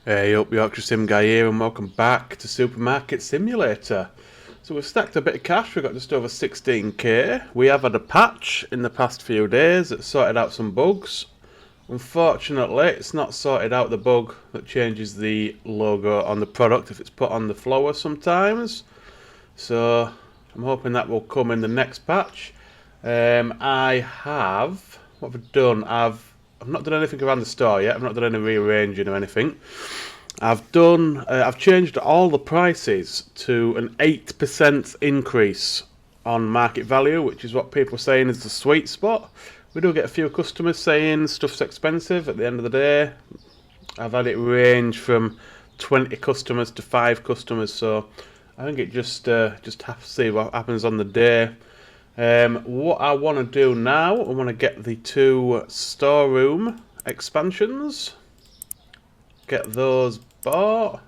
Hey up, Yorkshire Sim Guy here, and welcome back to Supermarket Simulator. So we've stacked a bit of cash. We've got just over 16k. We have had a patch in the past few days that sorted out some bugs. Unfortunately, it's not sorted out the bug that changes the logo on the product if it's put on the floor sometimes. So I'm hoping that will come in the next patch. What have I done? I've not done anything around the store yet. I've not done any rearranging or anything. I've changed all the prices to an 8% increase on market value, which is what people are saying is the sweet spot. We do get a few customers saying stuff's expensive. At the end of the day, I've had it range from 20 customers to 5 customers, so I think it just have to see what happens on the day. What I want to do now, I want to get the 2 storeroom expansions. Get those bought.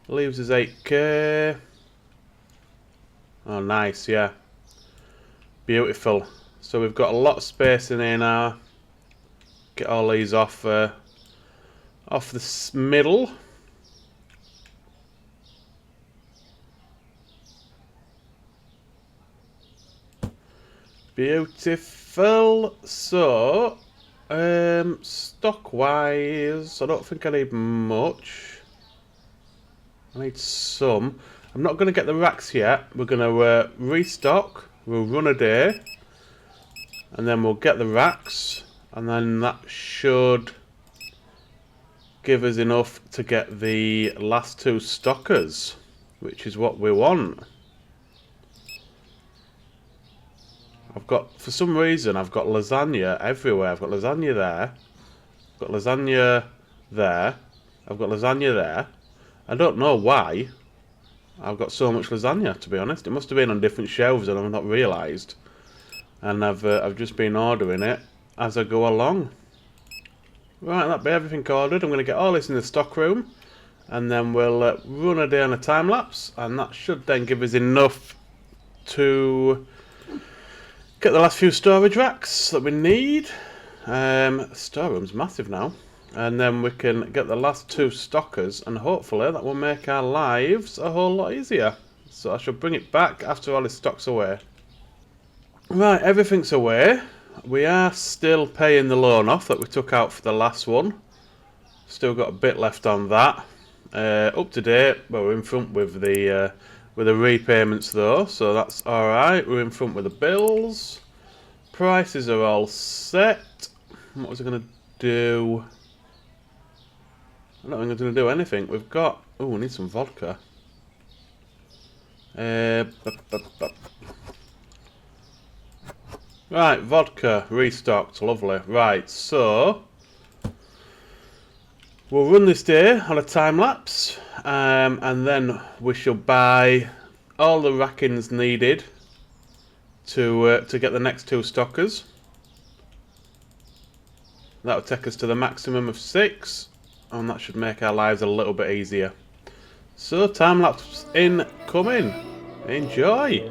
Leaves us 8k. Oh, nice, yeah. Beautiful. So we've got a lot of space in here now. Get all these off the middle. Beautiful. So, stock wise, I don't think I need much. I need some. I'm not going to get the racks yet. We're going to restock. We'll run a day. And then we'll get the racks. And then that should give us enough to get the last 2 stockers, which is what we want. For some reason, I've got lasagna everywhere. I've got lasagna there. I've got lasagna there. I've got lasagna there. I don't know why I've got so much lasagna, to be honest. It must have been on different shelves and I've not realised. And I've just been ordering it as I go along. Right, that'll be everything ordered. I'm going to get all this in the stock room. And then we'll run a day on a time lapse. And that should then give us enough to get the last few storage racks that we need. Storeroom's massive now. And then we can get the last 2 stockers, and hopefully that will make our lives a whole lot easier. So I shall bring it back after all this stock's away. Right, everything's away. We are still paying the loan off that we took out for the last one. Still got a bit left on that. Up to date, but we're in front with the repayments though, so that's alright. We're in front with the bills. Prices are all set. What was I going to do? I don't think I'm going to do anything. We've got... Oh, we need some vodka. Right, vodka restocked. Lovely. Right, so we'll run this day on a time lapse, and then we shall buy all the rackings needed to get the next 2 stockers. That'll take us to the maximum of 6, and that should make our lives a little bit easier. So, time lapse incoming. Enjoy.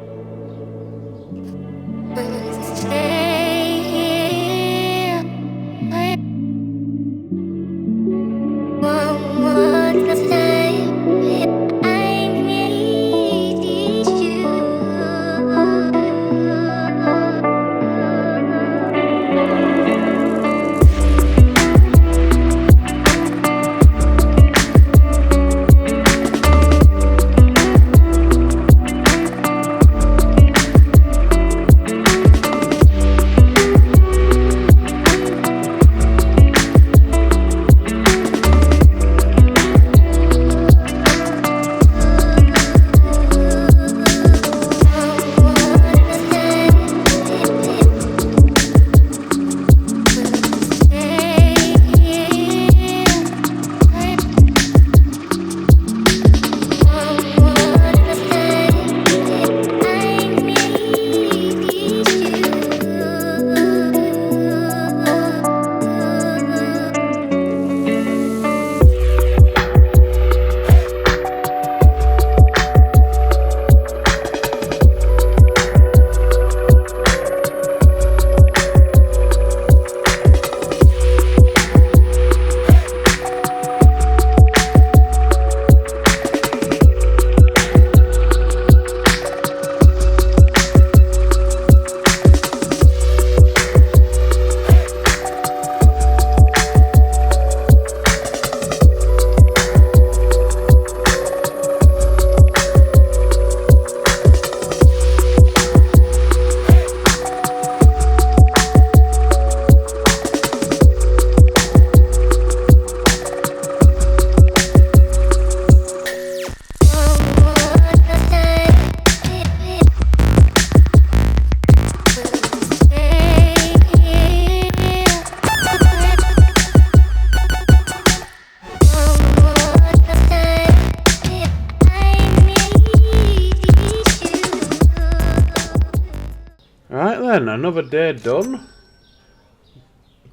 then, another day done.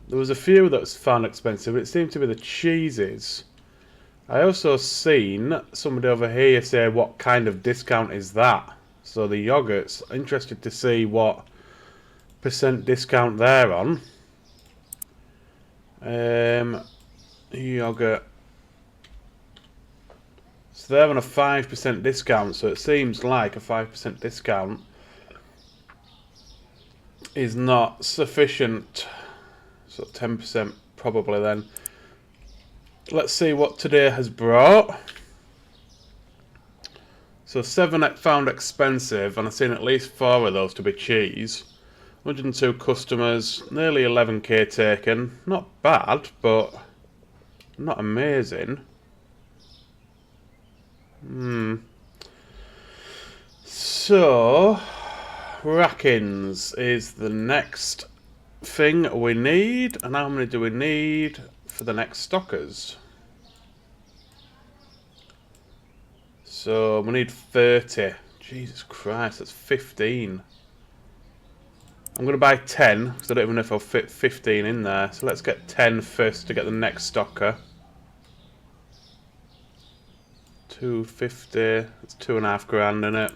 There was a few that was found expensive, but it seemed to be the cheeses. I also seen somebody over here say what kind of discount is that. So the yogurts, interested to see what percent discount they're on. Yogurt. So they're on a 5% discount, so it seems like a 5% discount is not sufficient. So 10% probably then. Let's see what today has brought. So 7 found expensive, and I've seen at least 4 of those to be cheese. 102 customers, nearly 11k taken. Not bad, but not amazing. So, Rackins is the next thing we need. And how many do we need for the next stockers? So, we need 30. Jesus Christ, that's 15. I'm going to buy 10, because I don't even know if I'll fit 15 in there. So let's get 10 first to get the next stocker. 250, that's 2.5 grand in it.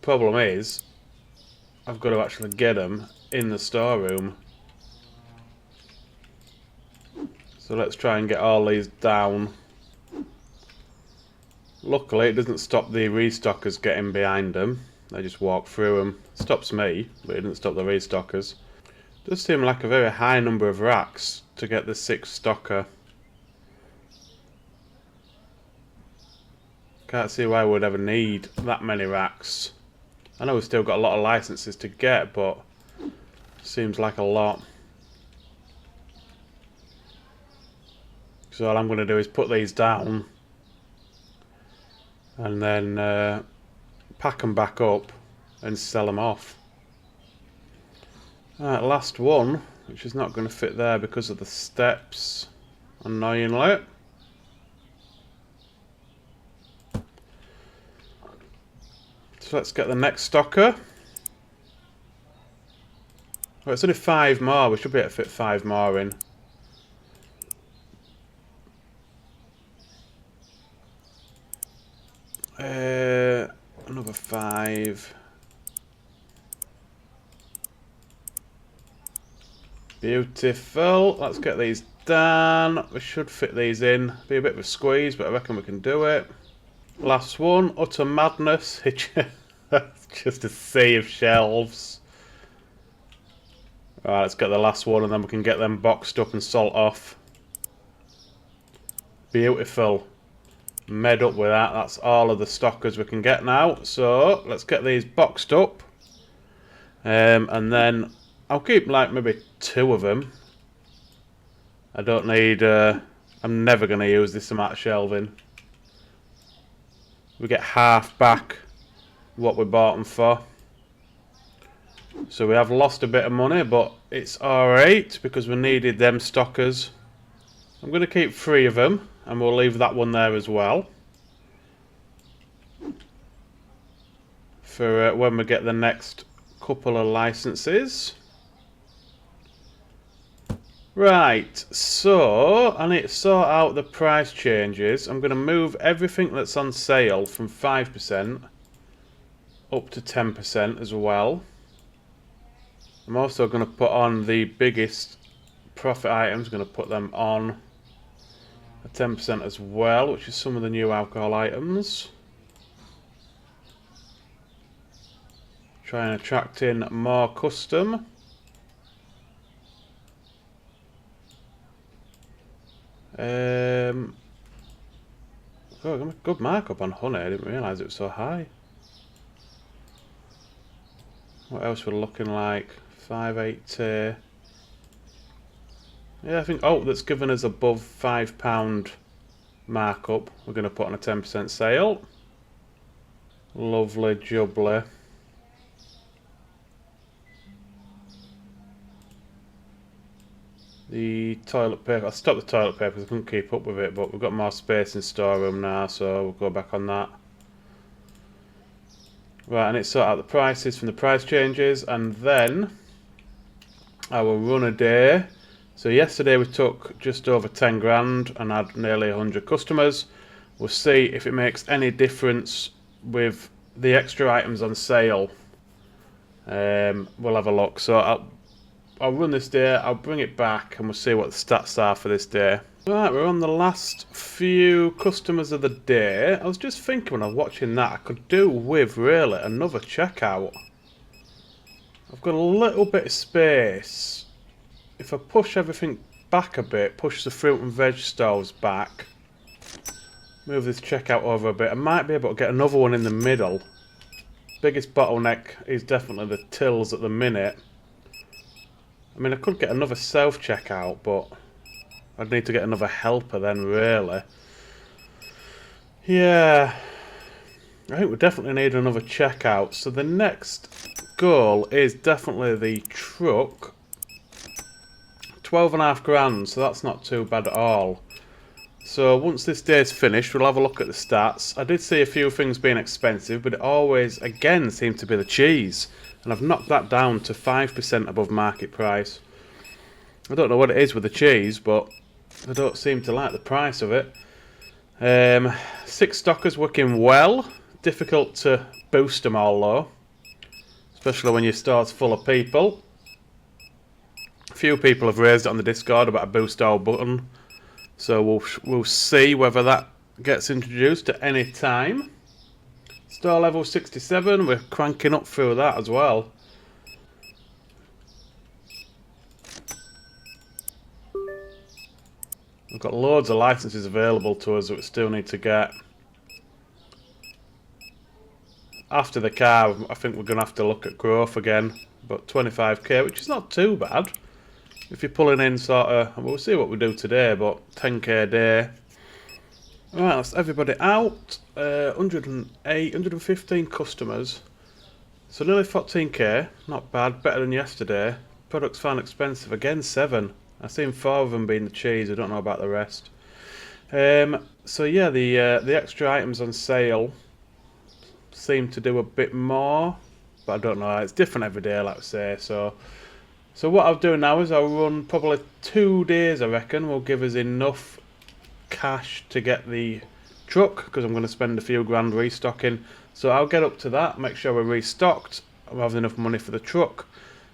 Problem is, I've got to actually get them in the storeroom. So let's try and get all these down. Luckily, it doesn't stop the restockers getting behind them. They just walk through them. Stops me, but it didn't stop the restockers. Does seem like a very high number of racks to get the 6 stocker. Can't see why we'd ever need that many racks. I know we've still got a lot of licenses to get, but seems like a lot. So all I'm going to do is put these down and then pack them back up and sell them off. Alright, last one, which is not going to fit there because of the steps, annoyingly. So let's get the next stocker. Well, it's only 5 more, we should be able to fit 5 more in. Another 5. Beautiful. Let's get these done. We should fit these in. Be a bit of a squeeze, but I reckon we can do it. Last one. Utter madness. Just a sea of shelves. Alright, let's get the last one and then we can get them boxed up and salt off. Beautiful. Made up with that. That's all of the stockers we can get now. So let's get these boxed up, and then I'll keep like maybe 2 of them. I don't need. I'm never going to use this amount of shelving. We get half back what we bought them for. So we have lost a bit of money, but it's alright because we needed them stockers. I'm going to keep 3 of them. And we'll leave that one there as well. For when we get the next couple of licenses. Right, so I need to sort out the price changes. I'm going to move everything that's on sale from 5% up to 10% as well. I'm also going to put on the biggest profit items, going to put them on 10% as well, which is some of the new alcohol items. Try and attract in more custom. Oh, good markup on honey. I didn't realise it was so high. What else we're looking like? 580. Yeah, I think, oh, that's given us above £5 markup. We're going to put on a 10% sale. Lovely jubbly. The toilet paper, I stopped the toilet paper because I couldn't keep up with it, but we've got more space in storeroom now, so we'll go back on that. Right, and it sort out the prices from the price changes, and then I will run a day. So yesterday we took just over 10 grand and had nearly 100 customers. We'll see if it makes any difference with the extra items on sale. We'll have a look. So I'll run this day, I'll bring it back, and we'll see what the stats are for this day. Right, we're on the last few customers of the day. I was just thinking when I was watching that, I could do with, really, another checkout. I've got a little bit of space. If I push everything back a bit, push the fruit and veg stalls back, move this checkout over a bit, I might be able to get another one in the middle. Biggest bottleneck is definitely the tills at the minute. I mean, I could get another self-checkout, but I'd need to get another helper then, really. Yeah, I think we definitely need another checkout. So the next goal is definitely the truck. 12.5 grand, so that's not too bad at all. So once this day's finished, we'll have a look at the stats. I did see a few things being expensive, but it always, again, seemed to be the cheese. And I've knocked that down to 5% above market price. I don't know what it is with the cheese, but I don't seem to like the price of it. 6 stockers working well. Difficult to boost them all though, especially when your store's full of people. A few people have raised it on the Discord about a boost all button, so we'll see whether that gets introduced at any time. Store level 67, we're cranking up through that as well. We've got loads of licenses available to us that we still need to get. After the car, I think we're going to have to look at growth again. But 25k, which is not too bad. If you're pulling in sort of, we'll see what we do today, but 10k a day. Alright, that's everybody out. 108, 115 customers. So nearly 14k, not bad, better than yesterday. Products found expensive, again 7. I've seen 4 of them being the cheese, I don't know about the rest. So yeah, the extra items on sale seem to do a bit more, but I don't know, it's different every day, like I say. So what I'll do now is I'll run probably 2 days, I reckon, will give us enough cash to get the truck, because I'm going to spend a few grand restocking. So I'll get up to that, make sure we're restocked, we'll have enough money for the truck,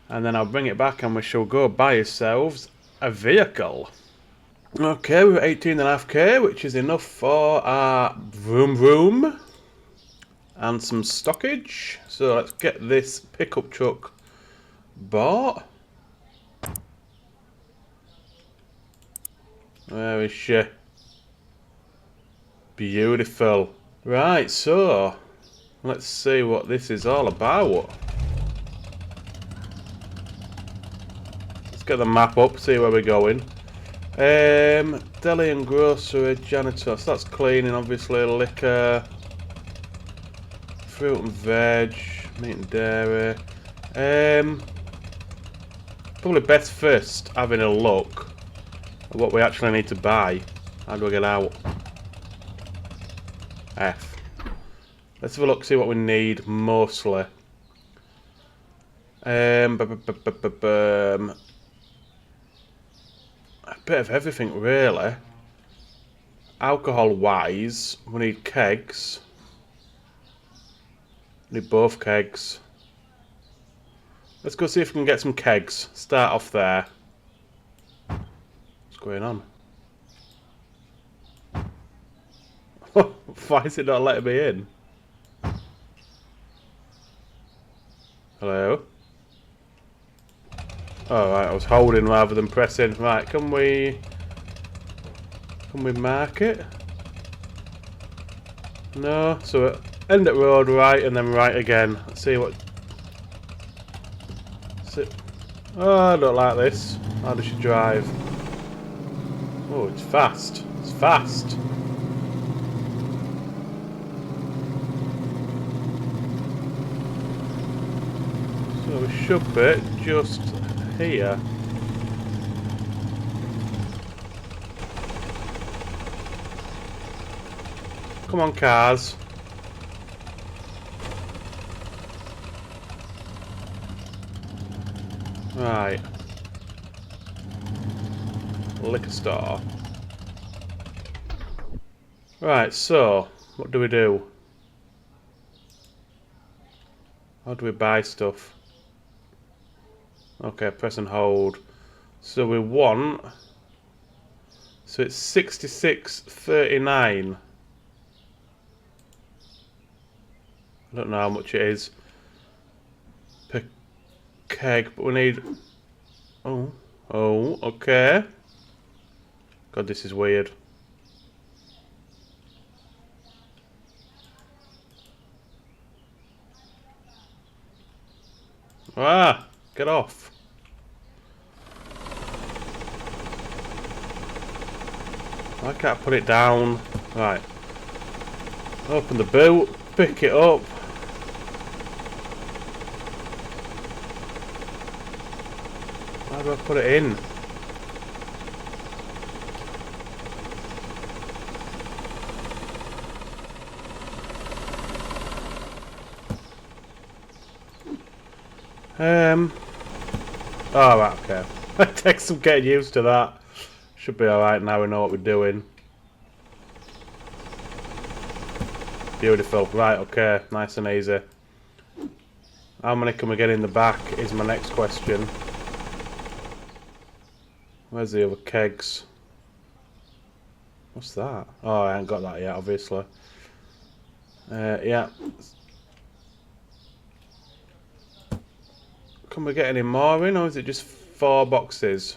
and then I'll bring it back and we shall go buy ourselves a vehicle. Okay, we're at 18.5k, which is enough for our vroom vroom and some stockage. So let's get this pickup truck bought. Where is she? Beautiful. Right, so let's see what this is all about. Let's get the map up, see where we're going. Deli and grocery, janitor, so that's cleaning, obviously, liquor, fruit and veg, meat and dairy. Probably best first having a look at what we actually need to buy. How do I get out? F. Let's have a look, see what we need mostly. A bit of everything, really. Alcohol-wise, we need kegs. We need both kegs. Let's go see if we can get some kegs. Start off there. What's going on? Why is it not letting me in? Hello? Oh, right, I was holding rather than pressing. Right, can we mark it? No, so end at road, right, and then right again. Let's see what... Oh, I don't like this. How does she drive? Oh, it's fast. It's fast. So we should be just here. Come on, cars. Right. Liquor store. Right, so, what do we do? How do we buy stuff? Okay, press and hold. So we want... So it's 66.39. I don't know how much it is per keg, but we need... Oh, okay. God, this is weird. Ah, get off. Why can't I put it down? Right. Open the boot, pick it up. How do I put it in? Oh, right, okay. It takes some getting used to that. Should be alright now we know what we're doing. Beautiful. Right, okay. Nice and easy. How many can we get in the back is my next question. Where's the other kegs? What's that? Oh, I ain't got that yet, obviously. Yeah. Can we get any more in, or is it just 4 boxes?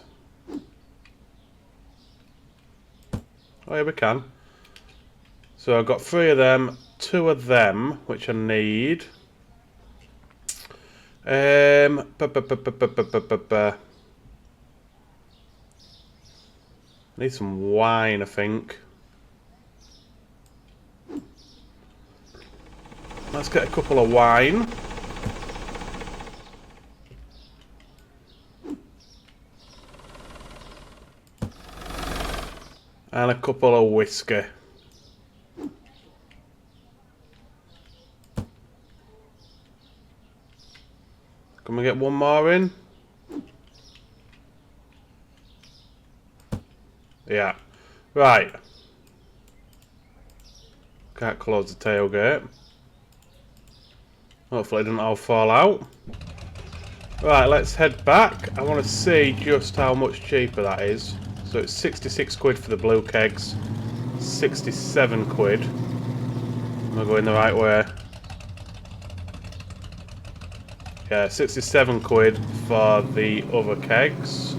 Oh, yeah, we can. So I've got 3 of them, 2 of them, which I need. Need some wine, I think. Let's get a couple of wine. And a couple of whiskey. Can we get one more in? Yeah. Right. Can't close the tailgate. Hopefully it doesn't all fall out. Right, let's head back. I want to see just how much cheaper that is. So it's 66 quid for the blue kegs. 67 quid. Am I going the right way? Yeah, 67 quid for the other kegs.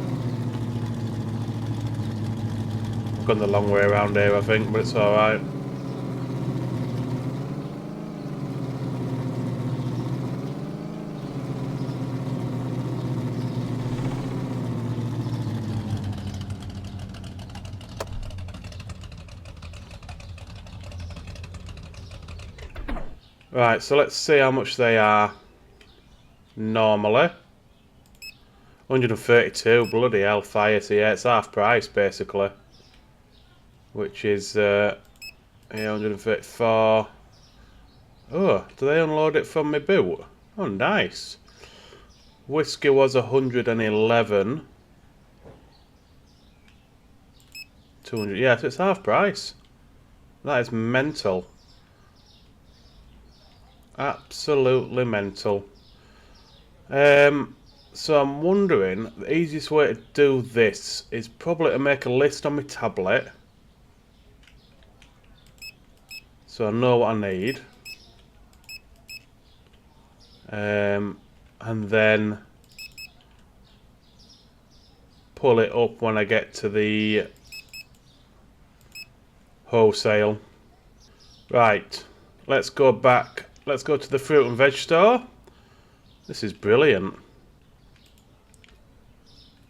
I've gone the long way around here, I think, but it's alright. Right, so let's see how much they are normally. 132, bloody hellfire, so yeah, it's half price basically. Which is, yeah, 134. Oh, do they unload it from my boot? Oh, nice. Whiskey was 111. 200, yeah, so it's half price. That is mental. Absolutely mental. So I'm wondering, the easiest way to do this is probably to make a list on my tablet. So I know what I need. And then pull it up when I get to the wholesale. Right, let's go back. Let's go to the fruit and veg store. This is brilliant.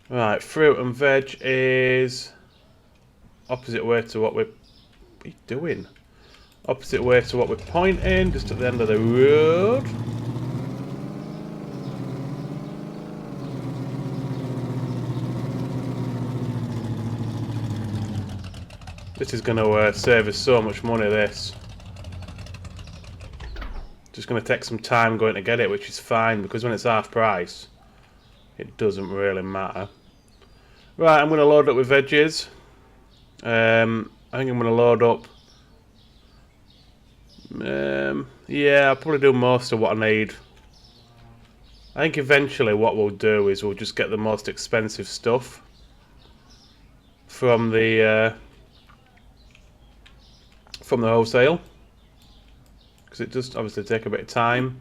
Right, fruit and veg is opposite way to what we're... What are you doing? Opposite way to what we're pointing, just at the end of the road. This is going to save us so much money, this. Just going to take some time going to get it, which is fine, because when it's half price, it doesn't really matter. Right, I'm going to load up with veggies. I think I'm going to load up. Yeah, I'll probably do most of what I need. I think eventually what we'll do is we'll just get the most expensive stuff from the wholesale, because it does obviously take a bit of time,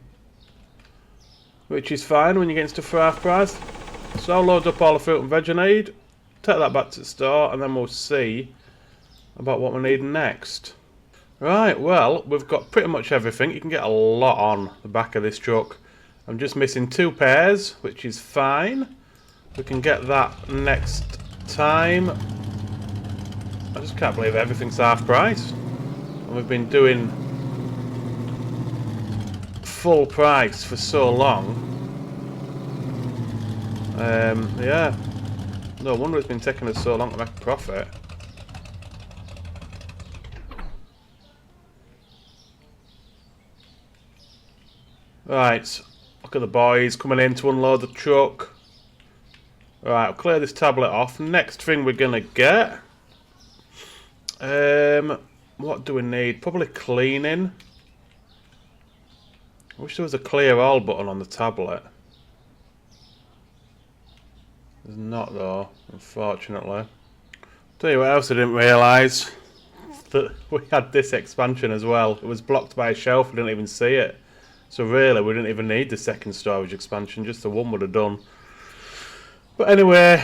which is fine when you're getting stuff for half price. So I'll load up all the fruit and veg I need, take that back to the store, and then we'll see about what we need next. Right, well, we've got pretty much everything. You can get a lot on the back of this truck. I'm just missing 2 pairs, which is fine. We can get that next time. I just can't believe everything's half price. And we've been doing full price for so long. Yeah. No wonder it's been taking us so long to make a profit. Right, look at the boys coming in to unload the truck. Right, I'll clear this tablet off. Next thing we're gonna get. What do we need? Probably cleaning. I wish there was a clear all button on the tablet. There's not though, unfortunately. Tell you what else I didn't realise. That we had this expansion as well. It was blocked by a shelf, we didn't even see it. So really, we didn't even need the second storage expansion, just the one would have done. But anyway,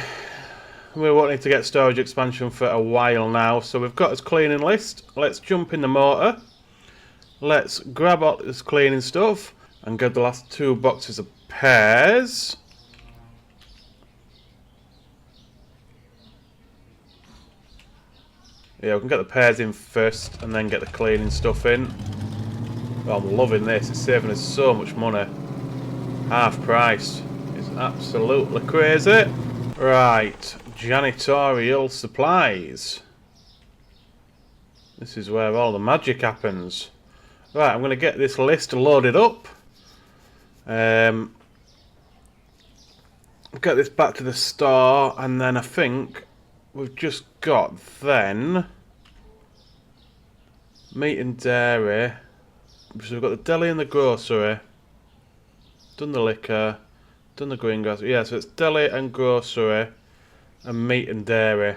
we're wanting to get storage expansion for a while now. So we've got this cleaning list. Let's jump in the motor. Let's grab all this cleaning stuff and get the last 2 boxes of pears. Yeah, we can get the pears in first and then get the cleaning stuff in. Oh, I'm loving this. It's saving us so much money. Half price. It's absolutely crazy. Right, janitorial supplies. This is where all the magic happens. Right, I'm going to get this list loaded up. Get this back to the store, and then I think we've just got then meat and dairy. So we've got the deli and the grocery. Done the liquor. Done the greengrass. Yeah, so it's deli and grocery and meat and dairy.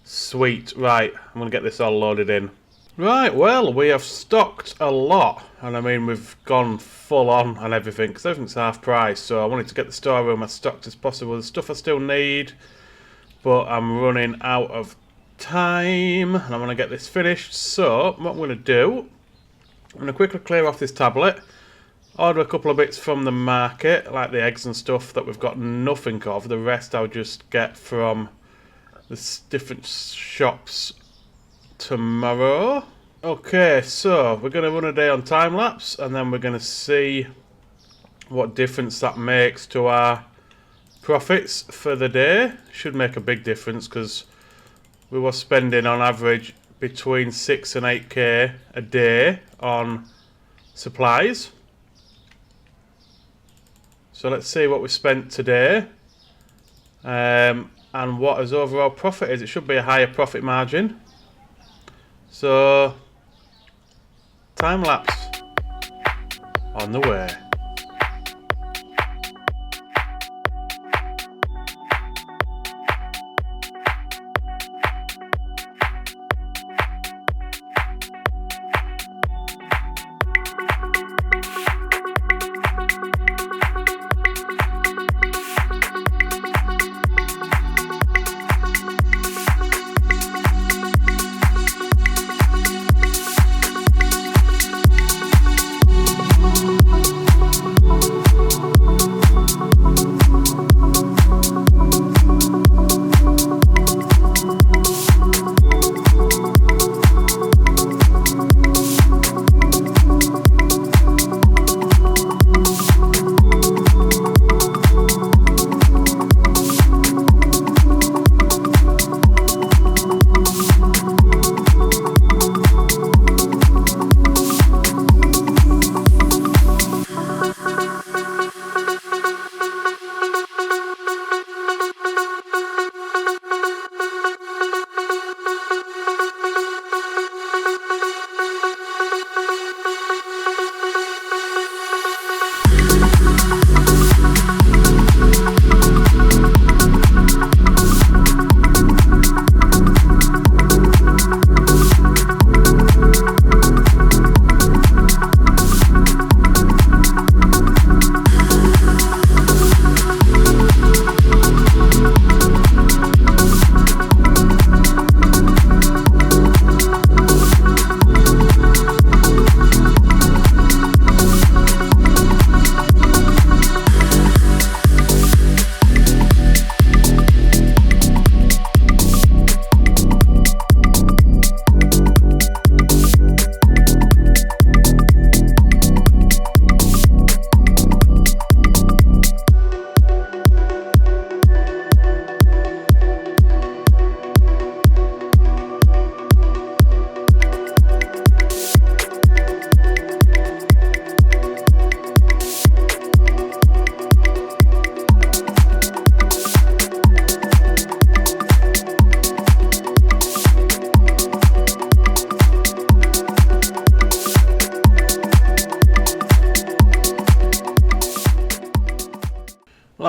Sweet. Right, I'm going to get this all loaded in. Right, well, we have stocked a lot. And I mean, we've gone full on and everything, because everything's half price. So I wanted to get the storeroom as stocked as possible. The stuff I still need, but I'm running out of time. And I want to get this finished. So what I'm going to do, I'm going to quickly clear off this tablet. Order a couple of bits from the market, like the eggs and stuff that we've got nothing of. The rest I'll just get from the different shops tomorrow. Okay, so we're going to run a day on time lapse, and then we're going to see what difference that makes to our profits for the day. Should make a big difference, because we were spending on average between 6 and 8k a day on supplies. So let's see what we spent today, and what his overall profit is. It should be a higher profit margin. So, time lapse on the way.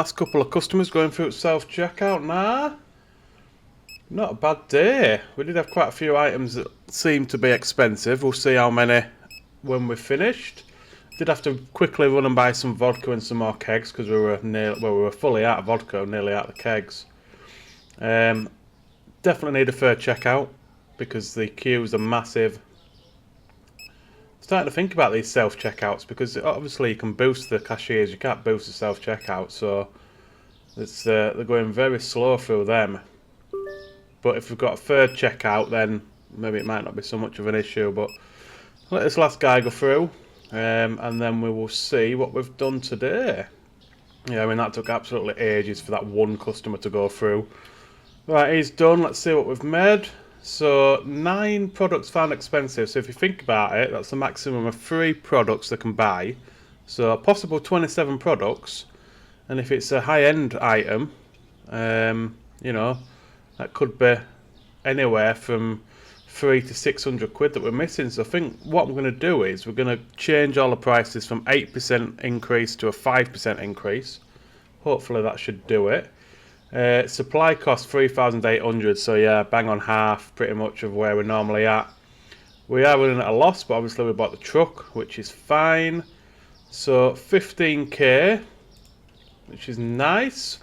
last couple of customers going through self-checkout now. Not a bad day. We did have quite a few items that seemed to be expensive. We'll see how many when we're finished. Did have to quickly run and buy some vodka and some more kegs because we were fully out of vodka, nearly out of the kegs. Definitely need a third checkout because the queues are massive. Starting to think about these self-checkouts because obviously you can boost the cashiers, you can't boost the self-checkout, so it's they're going very slow through them. But if we've got a third checkout, then maybe it might not be so much of an issue. But let this last guy go through, and then we will see what we've done today. Yeah, I mean, that took absolutely ages for that one customer to go through. Right, he's done. Let's see what we've made. So, 9 products found expensive. So if you think about it, that's the maximum of 3 products they can buy. So, a possible 27 products. And if it's a high-end item, you know, that could be anywhere from 300 to 600 quid that we're missing. So I think what I'm going to do is we're going to change all the prices from 8% increase to a 5% increase. Hopefully that should do it. Supply cost 3,800, so yeah, bang on half pretty much of where we're normally at. We are running at a loss, but obviously we bought the truck, which is fine. So 15k, which is nice.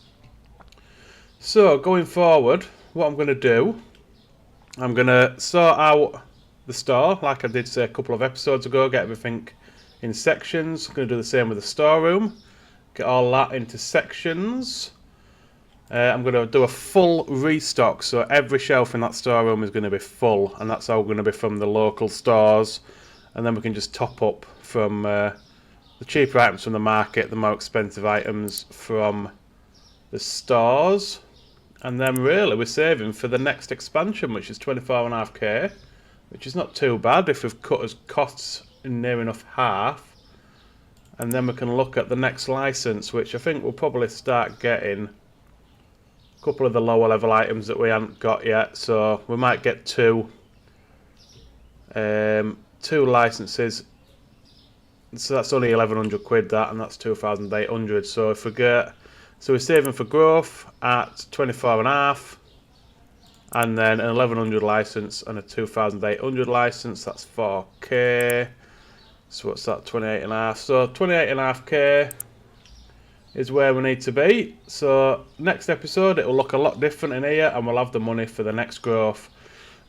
So going forward, what I'm going to do, I'm going to sort out the store like I did say a couple of episodes ago, get everything in sections. I'm going to do the same with the storeroom, get all that into sections. I'm going to do a full restock, so every shelf in that storeroom is going to be full, and that's all going to be from the local stores, and then we can just top up from the cheaper items from the market, the more expensive items from the stores. And then really we're saving for the next expansion, which is 24.5k, which is not too bad if we've cut our costs in near enough half. And then we can look at the next license, which I think we'll probably start getting a couple of the lower level items that we haven't got yet. So we might get two licenses. So that's only 1,100 quid that, and that's 2,800. So if we get... So we're saving for growth at 24.5, and then an 1,100 license and a 2,800 license. That's 4k. So what's that? 28.5. So 28.5k is where we need to be. So next episode it will look a lot different in here, and we'll have the money for the next growth.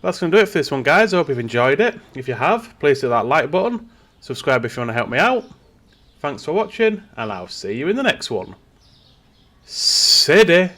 That's going to do it for this one, guys. I hope you've enjoyed it. If you have, please hit that like button. Subscribe if you want to help me out. Thanks for watching, and I'll see you in the next one. City.